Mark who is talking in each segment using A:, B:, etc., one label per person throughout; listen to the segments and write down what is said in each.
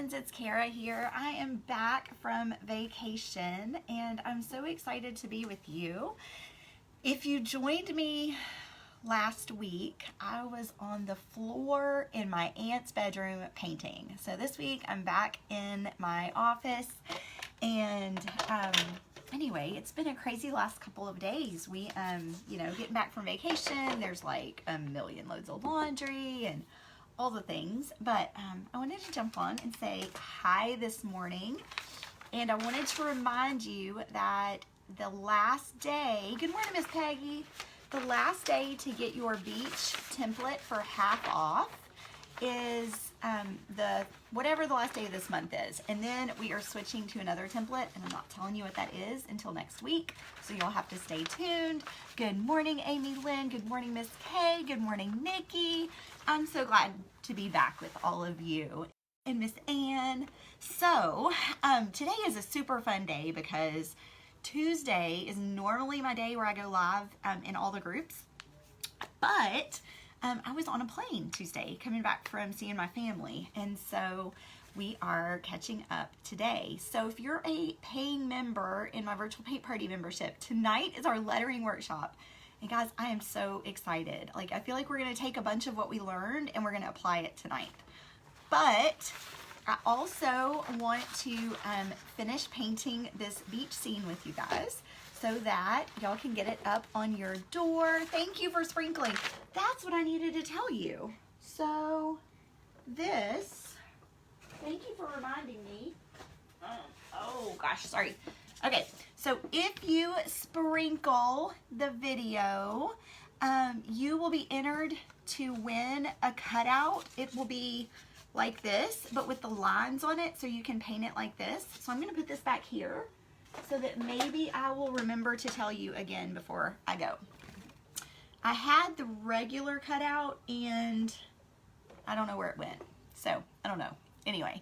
A: friends, it's Kara here. I am back from vacation and I'm so excited to be with you. If you joined me last week, I was on the floor in my aunt's bedroom painting. So this week I'm back in my office and anyway, it's been a crazy last couple of days. We, getting back from vacation, there's like a million loads of laundry and all the things, but I wanted to jump on and say hi this morning, and I wanted to remind you that the last day, good morning Miss Peggy, the last day to get your beach template for half off is whatever the last day of this month is, and then we are switching to another template, and I'm not telling you what that is until next week, so you'll have to stay tuned. Good morning Amy Lynn, good morning Miss Kay, good morning Nikki. I'm so glad to be back with all of you, and Miss Ann. So today is a super fun day because Tuesday is normally my day where I go live in all the groups, but I was on a plane Tuesday coming back from seeing my family, and so we are catching up today. So if you're a paying member in my virtual paint party membership, tonight is our lettering workshop. And guys, I am so excited. Like, I feel like we're gonna take a bunch of what we learned and we're gonna apply it tonight. But I also want to finish painting this beach scene with you guys so that y'all can get it up on your door. Thank you for sprinkling. That's what I needed to tell you. So this, thank you for reminding me. Oh gosh, sorry. Okay, so if you sprinkle the video, you will be entered to win a cutout. It will be like this, but with the lines on it, so you can paint it like this. So I'm gonna put this back here so that maybe I will remember to tell you again before I go. I had the regular cutout and I don't know where it went, so I don't know. Anyway,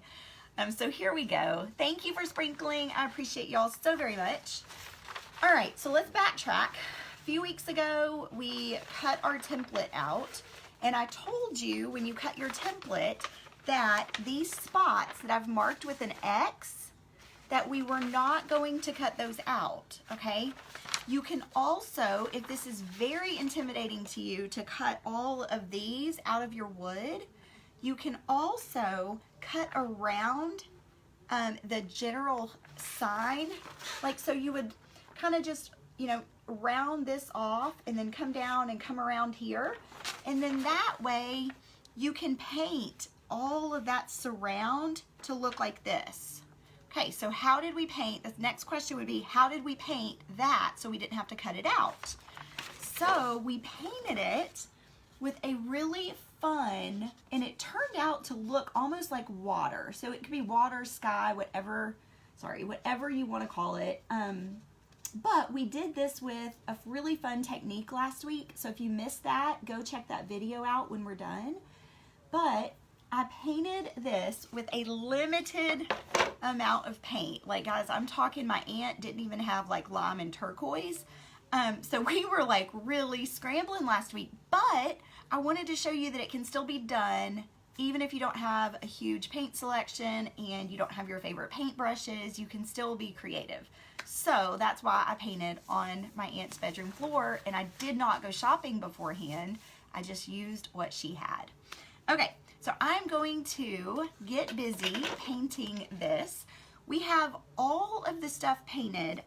A: so here we go. Thank you for sprinkling. I appreciate y'all so very much. All right, so let's backtrack. A few weeks ago, we cut our template out, and I told you when you cut your template that these spots that I've marked with an X, that we were not going to cut those out, okay? You can also, if this is very intimidating to you to cut all of these out of your wood, you can also cut around the general sign. Like, so you would kind of just, round this off and then come down and come around here. And then that way you can paint all of that surround to look like this. Okay, so how did we paint? The next question would be, how did we paint that so we didn't have to cut it out? So we painted it with a really fun, and it turned out to look almost like water. So it could be water, sky, whatever you want to call it. But we did this with a really fun technique last week. So if you missed that, go check that video out when we're done. But I painted this with a limited amount of paint. Like, guys, I'm talking, my aunt didn't even have like lime and turquoise. So we were like really scrambling last week, but I wanted to show you that it can still be done even if you don't have a huge paint selection and you don't have your favorite paint brushes. You can still be creative. So that's why I painted on my aunt's bedroom floor, and I did not go shopping beforehand. I just used what she had. Okay, so I'm going to get busy painting this. We have all of the stuff painted,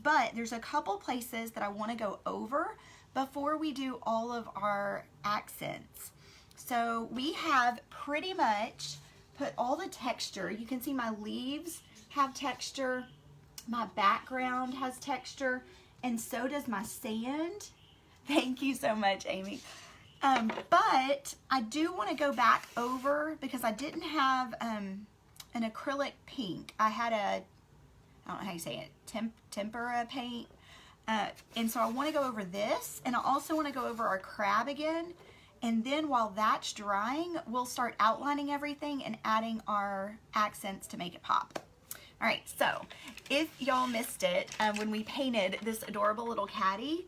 A: but there's a couple places that I want to go over before we do all of our accents. So we have pretty much put all the texture. You can see my leaves have texture, my background has texture, and so does my sand. Thank you so much, Amy. But I do want to go back over because I didn't have an acrylic pink. I had I don't know how you say it, tempera paint. And so I want to go over this, and I also want to go over our crab again. And then while that's drying, we'll start outlining everything and adding our accents to make it pop. All right, so if y'all missed it, when we painted this adorable little caddy,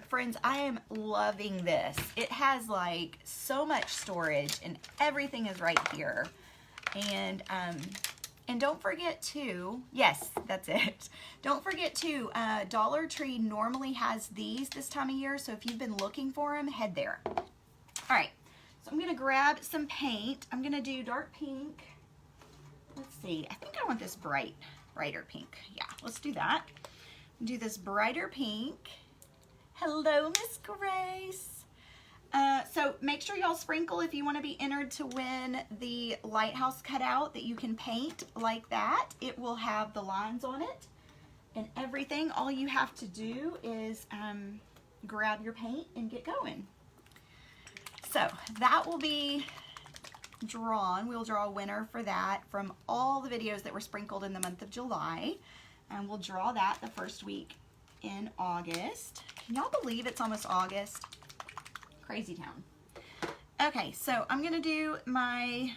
A: friends, I am loving this. It has like so much storage and everything is right here. And don't forget to, yes, that's it. Don't forget to, Dollar Tree normally has these this time of year, so if you've been looking for them, head there. All right, so I'm gonna grab some paint. I'm gonna do dark pink. Let's see, I think I want this brighter pink. Yeah, let's do that. Do this brighter pink. Hello, Miss Grace. So make sure y'all sprinkle if you want to be entered to win the lighthouse cutout that you can paint like that. It will have the lines on it and everything. All you have to do is grab your paint and get going. So that will be drawn. We'll draw a winner for that from all the videos that were sprinkled in the month of July. And we'll draw that the first week in August. Can y'all believe it's almost August? Crazy town. Okay, so I'm gonna do my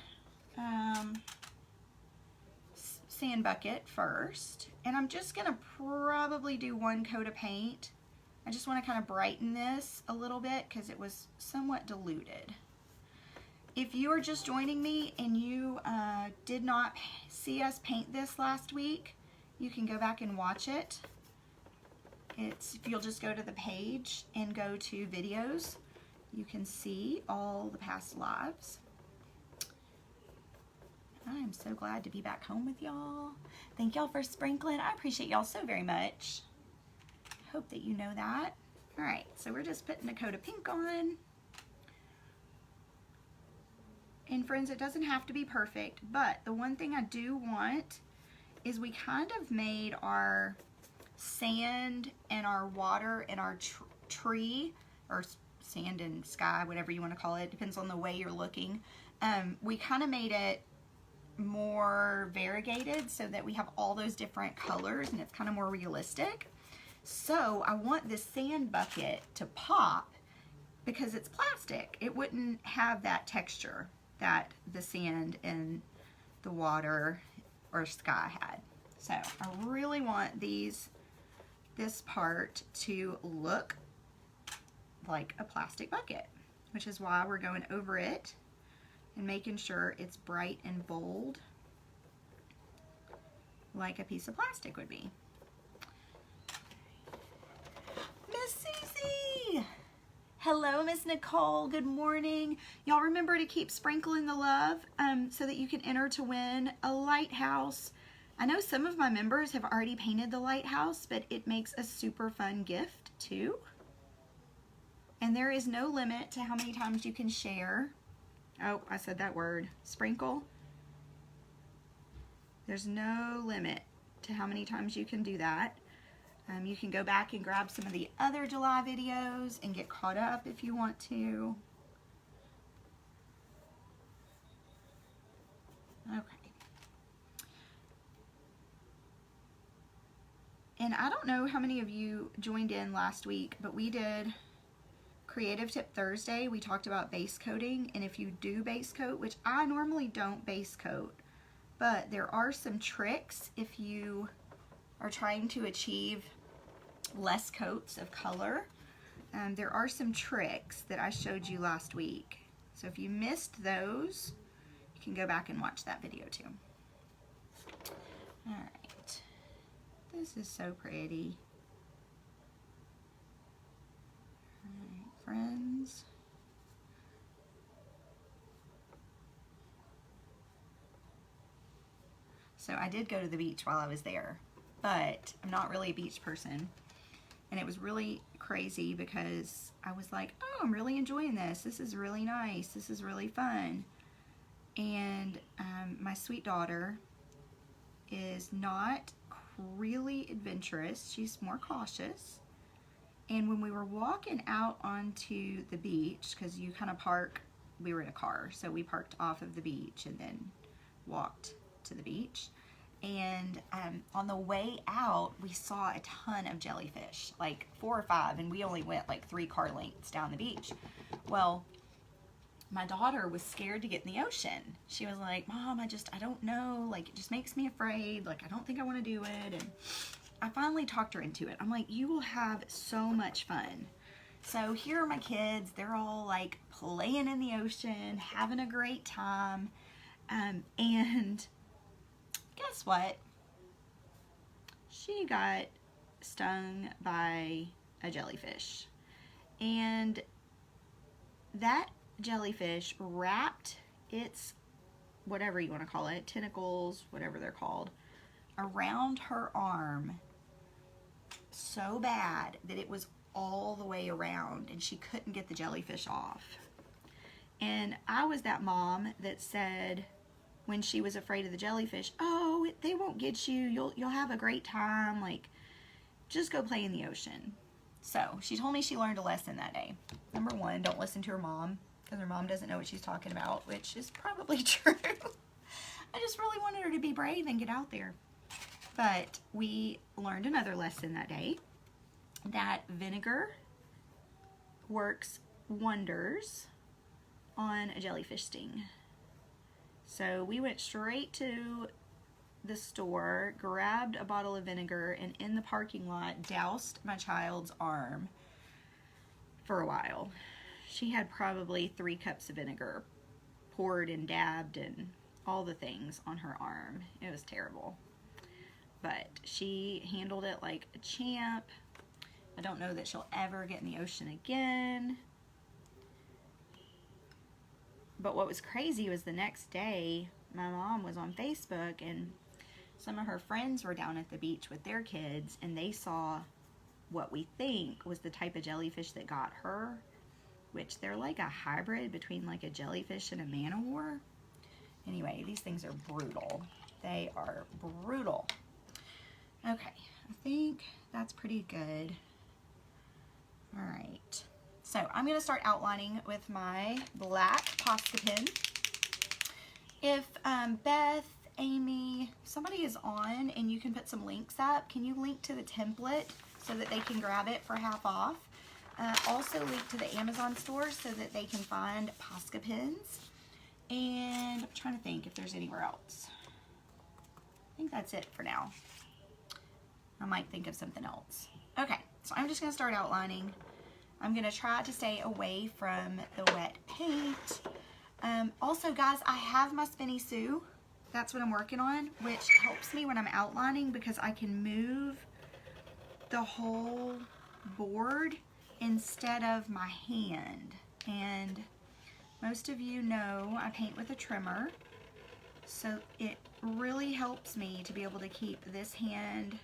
A: sand bucket first, and I'm just gonna probably do one coat of paint. I just want to kind of brighten this a little bit because it was somewhat diluted. If you are just joining me and you did not see us paint this last week, you can go back and watch it. If you'll just go to the page and go to videos, you can see all the past lives. I am so glad to be back home with y'all. Thank y'all for sprinkling. I appreciate y'all so very much. Hope that you know that. All right, so we're just putting a coat of pink on. And friends, it doesn't have to be perfect, but the one thing I do want is we kind of made our sand and our water and our tree, or sand and sky, whatever you want to call it, depends on the way you're looking. We kind of made it more variegated so that we have all those different colors and it's kind of more realistic. So I want this sand bucket to pop because it's plastic. It wouldn't have that texture that the sand and the water or sky had. So I really want this part to look like a plastic bucket, which is why we're going over it and making sure it's bright and bold like a piece of plastic would be. Miss Susie! Hello, Miss Nicole. Good morning. Y'all remember to keep sprinkling the love so that you can enter to win a lighthouse. I know some of my members have already painted the lighthouse, but it makes a super fun gift too. And there is no limit to how many times you can share. Oh, I said that word. Sprinkle. There's no limit to how many times you can do that. You can go back and grab some of the other July videos and get caught up if you want to. Okay. And I don't know how many of you joined in last week, but we did Creative Tip Thursday. We talked about base coating, and if you do base coat, which I normally don't base coat, but there are some tricks if you are trying to achieve less coats of color. There are some tricks that I showed you last week. So if you missed those, you can go back and watch that video too. All right, this is so pretty. Friends. So I did go to the beach while I was there, but I'm not really a beach person. And it was really crazy because I was like, oh, I'm really enjoying this. This is really nice. This is really fun. And my sweet daughter is not really adventurous. She's more cautious. And when we were walking out onto the beach, because you kind of park, we were in a car, so we parked off of the beach and then walked to the beach. And on the way out, we saw a ton of jellyfish, like 4 or 5, and we only went like 3 car lengths down the beach. Well, my daughter was scared to get in the ocean. She was like, Mom, I don't know, like it just makes me afraid, like I don't think I want to do it. And I finally talked her into it. I'm like, you will have so much fun. So here are my kids. They're all like playing in the ocean, having a great time. And guess what? She got stung by a jellyfish. And that jellyfish wrapped its, whatever you want to call it, tentacles, whatever they're called, around her arm so bad that it was all the way around and she couldn't get the jellyfish off. And I was that mom that said, when she was afraid of the jellyfish, oh, they won't get you, you'll have a great time, like, just go play in the ocean. So she told me she learned a lesson that day. Number one, don't listen to her mom, because her mom doesn't know what she's talking about, which is probably true. I just really wanted her to be brave and get out there. But we learned another lesson that day, that vinegar works wonders on a jellyfish sting. So we went straight to the store, grabbed a bottle of vinegar, and in the parking lot doused my child's arm for a while. She had probably 3 cups of vinegar poured and dabbed and all the things on her arm. It was terrible. But she handled it like a champ. I don't know that she'll ever get in the ocean again. But what was crazy was the next day, my mom was on Facebook and some of her friends were down at the beach with their kids, and they saw what we think was the type of jellyfish that got her, which they're like a hybrid between like a jellyfish and a man-o-war. Anyway, these things are brutal. They are brutal. Okay, I think that's pretty good. All right. So I'm going to start outlining with my black Posca pen. If Beth, Amy, somebody is on and you can put some links up, can you link to the template so that they can grab it for half off? Also link to the Amazon store so that they can find Posca pens. And I'm trying to think if there's anywhere else. I think that's it for now. I might think of something else. Okay, so I'm just going to start outlining. I'm going to try to stay away from the wet paint. Also, guys, I have my Spinny Sue. That's what I'm working on, which helps me when I'm outlining because I can move the whole board instead of my hand. And most of you know I paint with a trimmer, so it really helps me to be able to keep this hand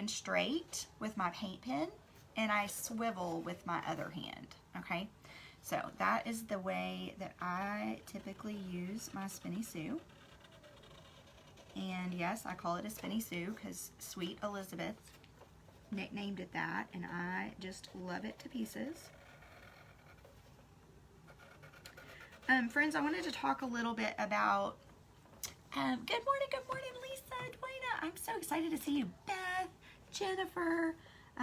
A: straight with my paint pen, and I swivel with my other hand, okay? So that is the way that I typically use my Spinny Sue. And yes, I call it a Spinny Sue because Sweet Elizabeth nicknamed it that, and I just love it to pieces. Friends, I wanted to talk a little bit about, good morning, Lisa, Dwayna. I'm so excited to see you, Beth, Jennifer.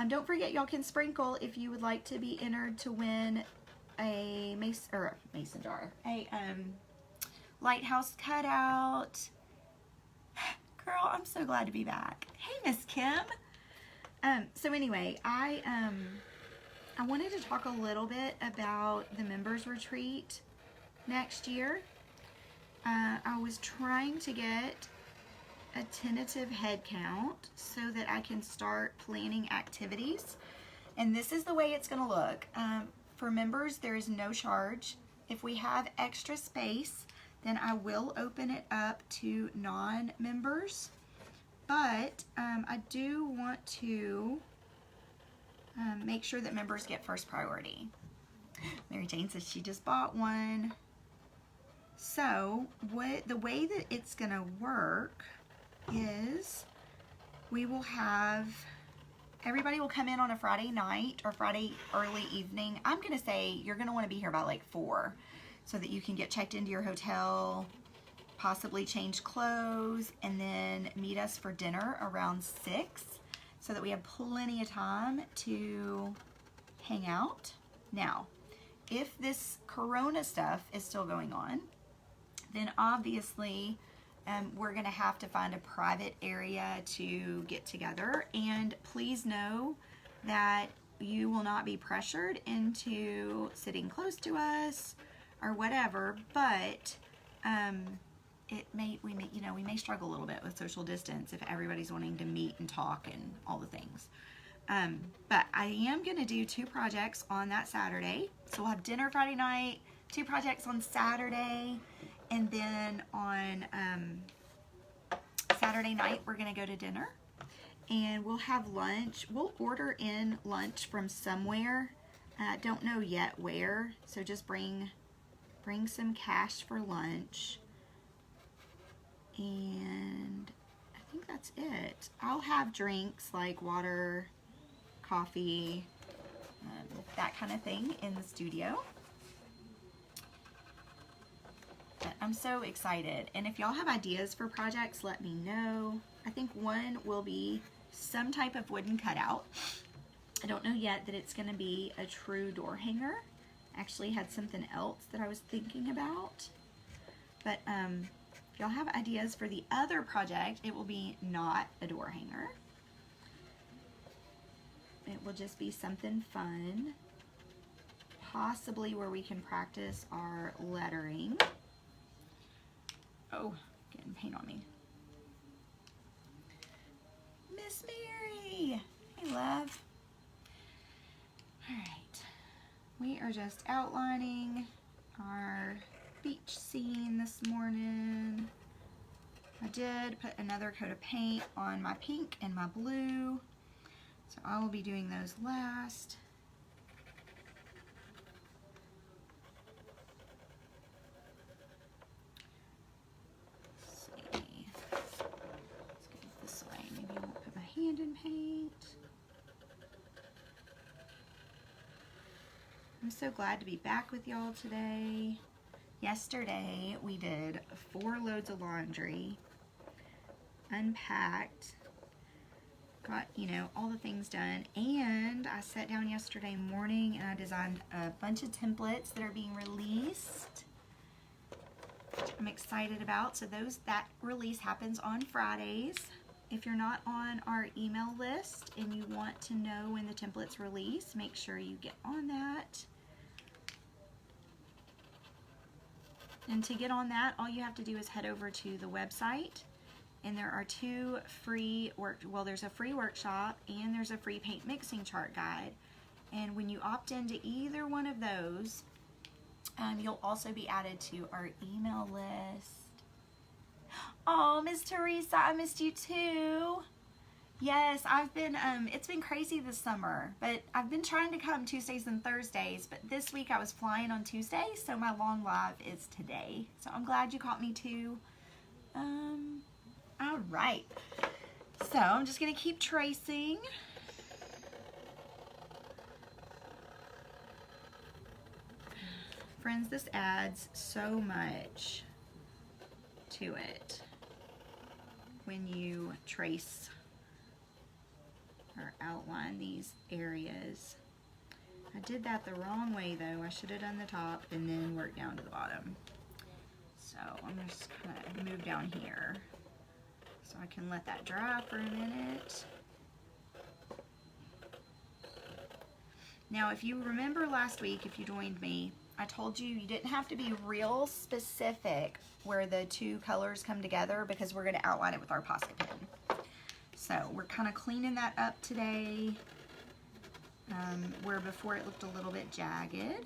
A: Don't forget, y'all can sprinkle if you would like to be entered to win a mason jar, a lighthouse cutout. Girl, I'm so glad to be back. Hey, Miss Kim. So anyway, I wanted to talk a little bit about the members retreat next year. I was trying to get a tentative head count so that I can start planning activities, and this is the way it's going to look. For members, there is no charge. If we have extra space, then I will open it up to non-members, but I do want to make sure that members get first priority. Mary Jane says she just bought one. So the way that it's going to work is we will have, everybody will come in on a Friday night or Friday early evening. I'm going to say you're going to want to be here by like 4 so that you can get checked into your hotel, possibly change clothes, and then meet us for dinner around 6 so that we have plenty of time to hang out. Now, if this Corona stuff is still going on, then obviously we're going to have to find a private area to get together. And please know that you will not be pressured into sitting close to us or whatever, but we may struggle a little bit with social distance if everybody's wanting to meet and talk and all the things. But I am going to do 2 projects on that Saturday. So we'll have dinner Friday night, 2 projects on Saturday, and then on Saturday night we're going to go to dinner. And we'll have lunch. We'll order in lunch from somewhere. Don't know yet where. So just bring some cash for lunch. And I think that's it. I'll have drinks like water, coffee, that kind of thing in the studio. But I'm so excited. And if y'all have ideas for projects, let me know. I think one will be some type of wooden cutout. I don't know yet that it's going to be a true door hanger. Actually had something else that I was thinking about. But if y'all have ideas for the other project, it will be not a door hanger. It will just be something fun. Possibly where we can practice our lettering. Oh, getting paint on me. Miss Mary! Hey, love. Alright. We are just outlining our beach scene this morning. I did put another coat of paint on my pink and my blue. So I will be doing those last. Let's see. Let's go this way. Maybe I won't put my hand in paint. I'm so glad to be back with y'all today. Yesterday we did 4 loads of laundry, unpacked, got, all the things done, and I sat down yesterday morning and I designed a bunch of templates that are being released, which I'm excited about. So that release happens on Fridays. If you're not on our email list and you want to know when the templates release, make sure you get on that. And to get on that, all you have to do is head over to the website, and there are 2 free there's a free workshop and there's a free paint mixing chart guide. And when you opt into either one of those, you'll also be added to our email list. Oh, Miss Teresa, I missed you too. Yes, I've been, it's been crazy this summer, but I've been trying to come Tuesdays and Thursdays, but this week I was flying on Tuesday, so my long live is today. So I'm glad you caught me too. All right. So I'm just going to keep tracing. Friends, this adds so much to it when you trace or outline these areas. I did that the wrong way though. I should have done the top and then worked down to the bottom. So I'm just gonna move down here so I can let that dry for a minute. Now if you remember last week, if you joined me, I told you didn't have to be real specific where the 2 colors come together because we're going to outline it with our Posca pen. So we're kind of cleaning that up today, where before it looked a little bit jagged.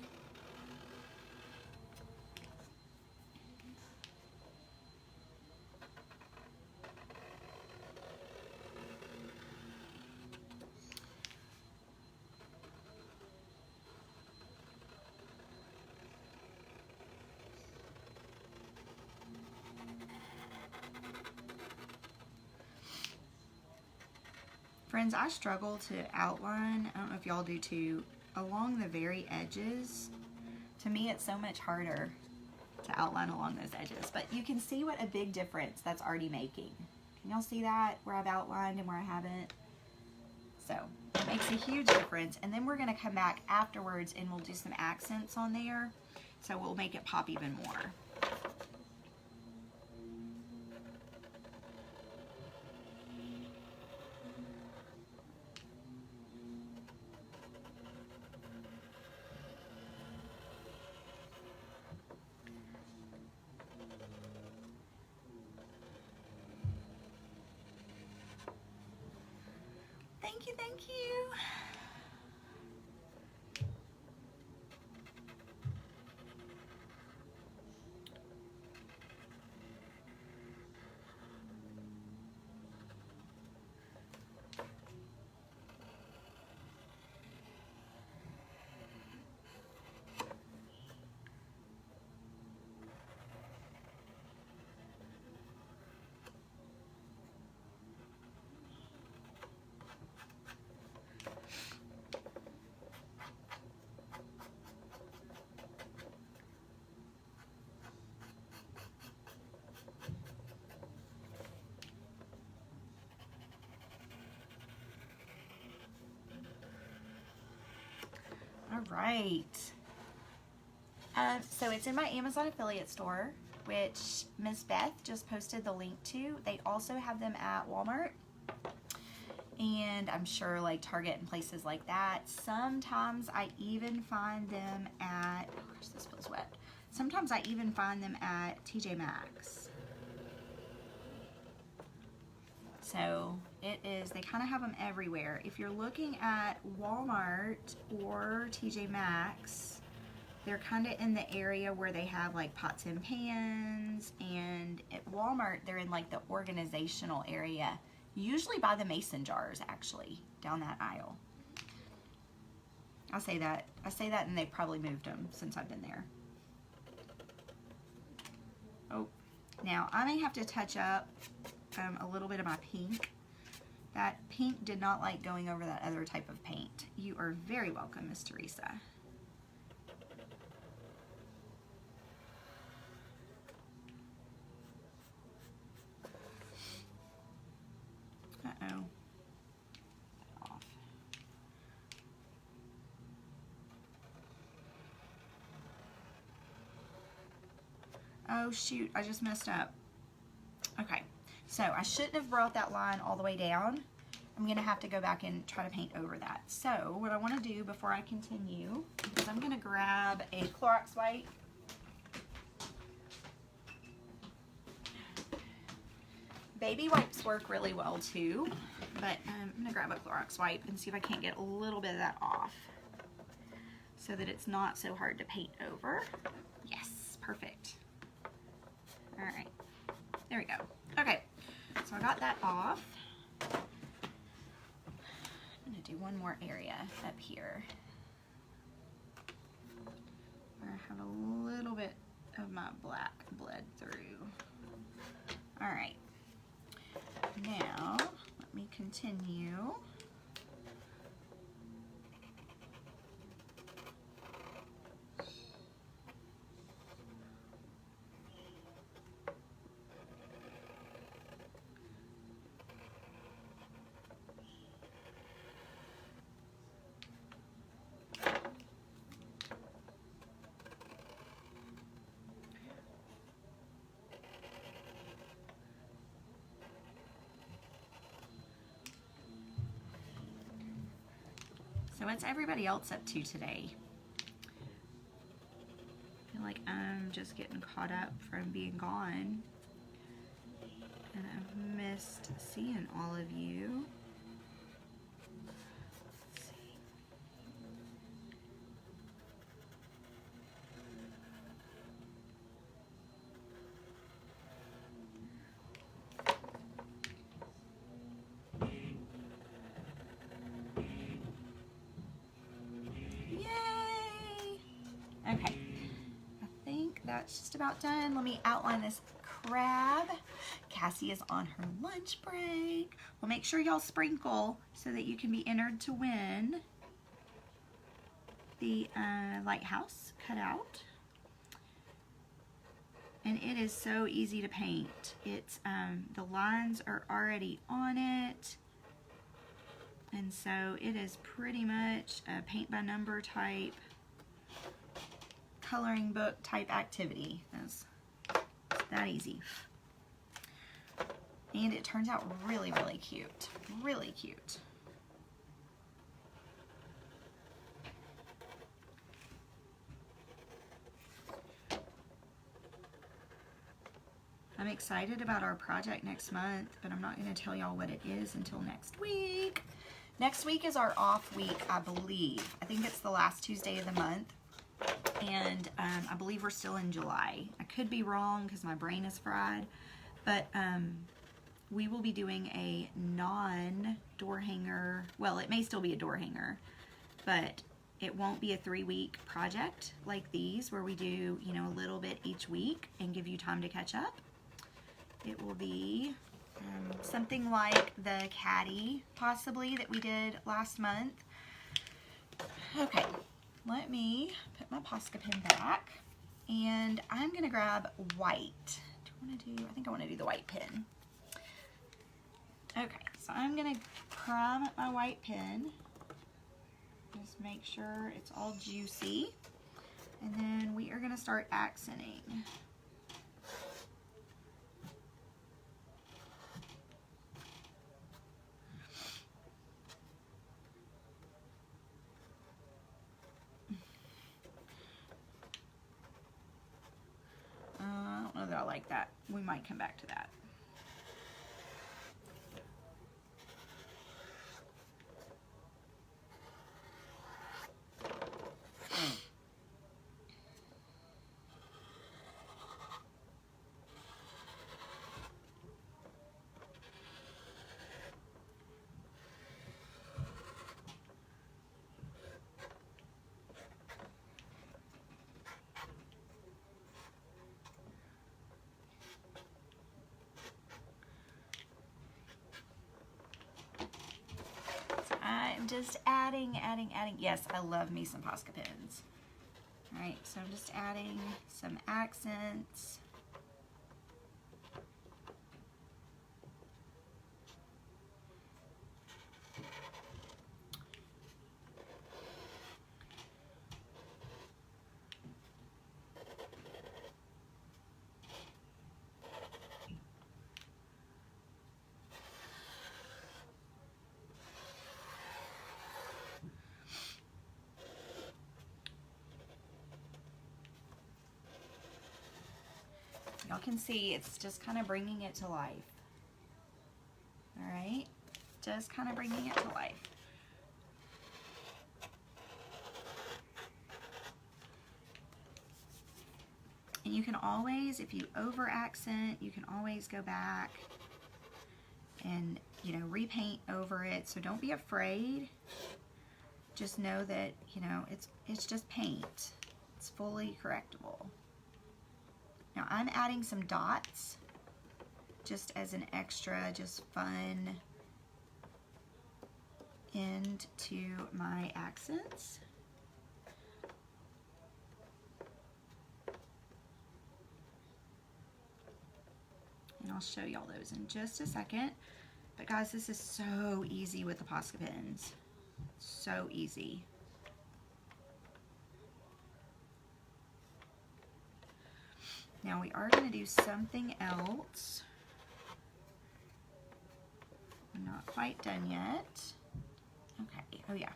A: Friends, I struggle to outline, I don't know if y'all do too, along the very edges. To me, it's so much harder to outline along those edges. But you can see what a big difference that's already making. Can y'all see that, where I've outlined and where I haven't? So, it makes a huge difference. And then we're going to come back afterwards and we'll do some accents on there. So we'll make it pop even more. Thank you, thank you. All right. So it's in my Amazon affiliate store, which Miss Beth just posted the link to. They also have them at Walmart, and I'm sure like Target and places like that. Sometimes I even find them at, oh gosh, this feels wet. Sometimes I even find them at TJ Maxx. So it is, they kind of have them everywhere. If you're looking at Walmart or TJ Maxx, they're kind of in the area where they have like pots and pans, and at Walmart they're in like the organizational area, usually by the mason jars, actually down that aisle. I say that and they've probably moved them since I've been there. Oh, now I may have to touch up a little bit of my pink. That pink did not like going over that other type of paint. You are very welcome, Miss Teresa. Uh-oh. Off. Oh shoot, I just messed up. Okay, so I shouldn't have brought that line all the way down. I'm gonna have to go back and try to paint over that. So what I wanna do before I continue is I'm gonna grab a Clorox wipe. Baby wipes work really well too, but I'm gonna grab a Clorox wipe and see if I can't get a little bit of that off so that it's not so hard to paint over. Yes, perfect. All right, there we go. Okay, so I got that off. I'm gonna do one more area up here where I have a little bit of my black bled through. All right. Now, let me continue. So what's everybody else up to today? I feel like I'm just getting caught up from being gone, and I've missed seeing all of you. Let's see. Okay, I think that's just about done. Let me outline this crab. Cassie is on her lunch break. Well, make sure y'all sprinkle so that you can be entered to win the lighthouse cutout. And it is so easy to paint. It's the lines are already on it. And so it is pretty much a paint by number type, coloring book type activity. It's that easy. And it turns out really, really cute. Really cute. I'm excited about our project next month, but I'm not going to tell y'all what it is until next week Next week is our off week, I believe. I think it's the last Tuesday of the month. And I believe we're still in July. I could be wrong because my brain is fried. But we will be doing a non-door hanger. Well, it may still be a door hanger, but it won't be a 3-week project like these where we do, you know, a little bit each week and give you time to catch up. It will be something like the caddy, possibly, that we did last month. Okay, let me put my Posca pen back, and I'm gonna grab white. I think I want to do the white pen. Okay, so I'm gonna prime my white pen. Just make sure it's all juicy, and then we are gonna start accenting. I don't know that I like that. We might come back to that. I'm just adding. Yes, I love me some Posca pens. All right, so I'm just adding some accents. Y'all can see it's just kind of bringing it to life. All right, just kind of bringing it to life. And you can always, if you over accent, you can always go back and, you know, repaint over it. So don't be afraid. Just know that, you know, it's just paint. It's fully correctable. Now I'm adding some dots just as an extra, just fun end to my accents. And I'll show y'all those in just a second. But guys, this is so easy with the Posca pens. So easy. Now we are going to do something else. I'm not quite done yet. Okay, oh yeah.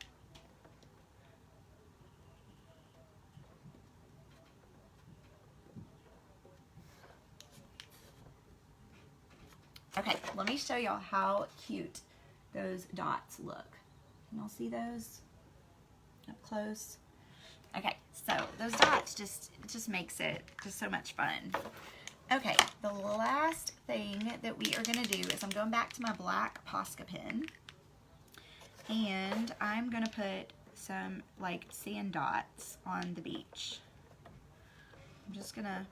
A: Okay, let me show y'all how cute those dots look. Can y'all see those up close? Okay, so those dots just makes it just so much fun. Okay, the last thing that we are gonna do is I'm going back to my black Posca pen, and I'm gonna put some like sand dots on the beach. I'm just gonna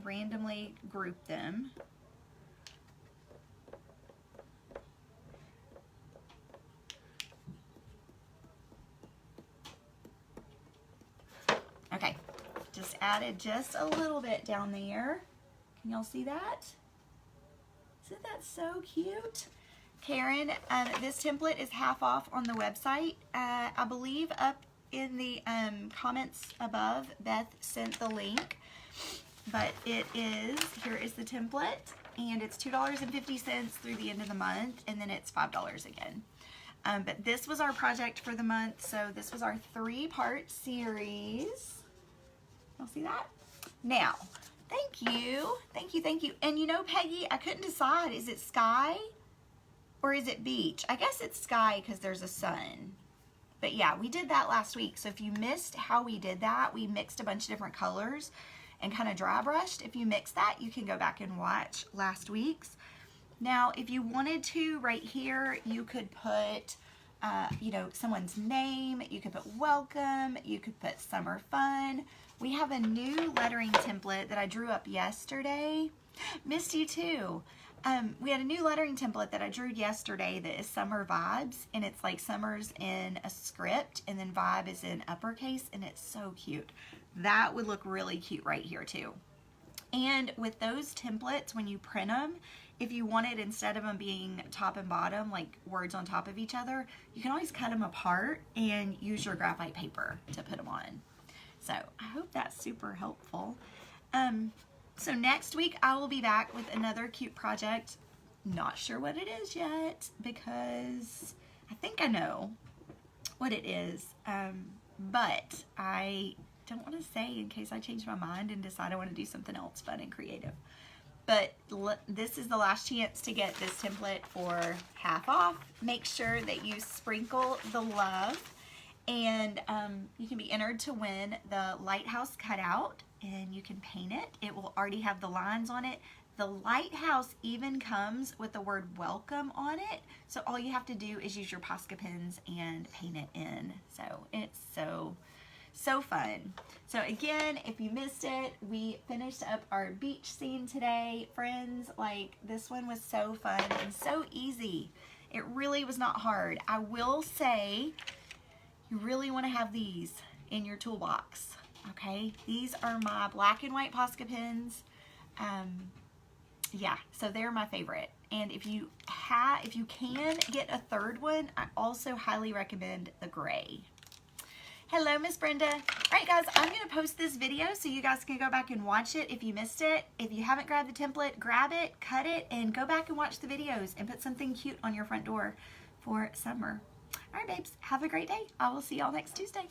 A: randomly group them. Okay, just added just a little bit down there. Can y'all see that? Isn't that so cute? Karen, this template is half off on the website. I believe up in the comments above, Beth sent the link, but it is, here is the template, and it's $2.50 through the end of the month, and then it's $5 again. But this was our project for the month, so this was our 3-part series. Y'all see that? Now, thank you. And you know, Peggy, I couldn't decide. Is it sky Or is it beach? I guess it's sky because there's a sun. But yeah, we did that last week. So if you missed how we did that, we mixed a bunch of different colors and kind of dry brushed. If you mixed that, you can go back and watch last week's. Now, if you wanted to, right here, you could put, you know, someone's name. You could put welcome. You could put summer fun. We have a new lettering template that I drew up yesterday. Missed you too. We had a new lettering template that I drew yesterday that is summer vibes, and it's like summer's in a script and then vibe is in uppercase, and it's so cute. That would look really cute right here too. And with those templates, when you print them, if you wanted, instead of them being top and bottom, like words on top of each other, you can always cut them apart and use your graphite paper to put them on. So I hope that's super helpful. So next week I will be back with another cute project. Not sure what it is yet because I think I know what it is, but I don't want to say in case I change my mind and decide I want to do something else fun and creative. But this is the last chance to get this template for half off. Make sure that you sprinkle the love, and you can be entered to win the lighthouse cutout, and you can paint it. It will already have the lines on it. The lighthouse even comes with the word welcome on it, so all you have to do is use your Posca pens and paint it in. So it's so fun. So again, if you missed it, we finished up our beach scene today. Friends, like, this one was so fun and so easy. It really was not hard. I will say, you really want to have these in your toolbox, okay? These are my black and white Posca pens. Yeah, so they're my favorite. And if you can get a third one, I also highly recommend the gray. Hello, Miss Brenda. All right, guys, I'm going to post this video so you guys can go back and watch it if you missed it. If you haven't grabbed the template, grab it, cut it, and go back and watch the videos and put something cute on your front door for summer. All right, babes, have a great day. I will see y'all next Tuesday.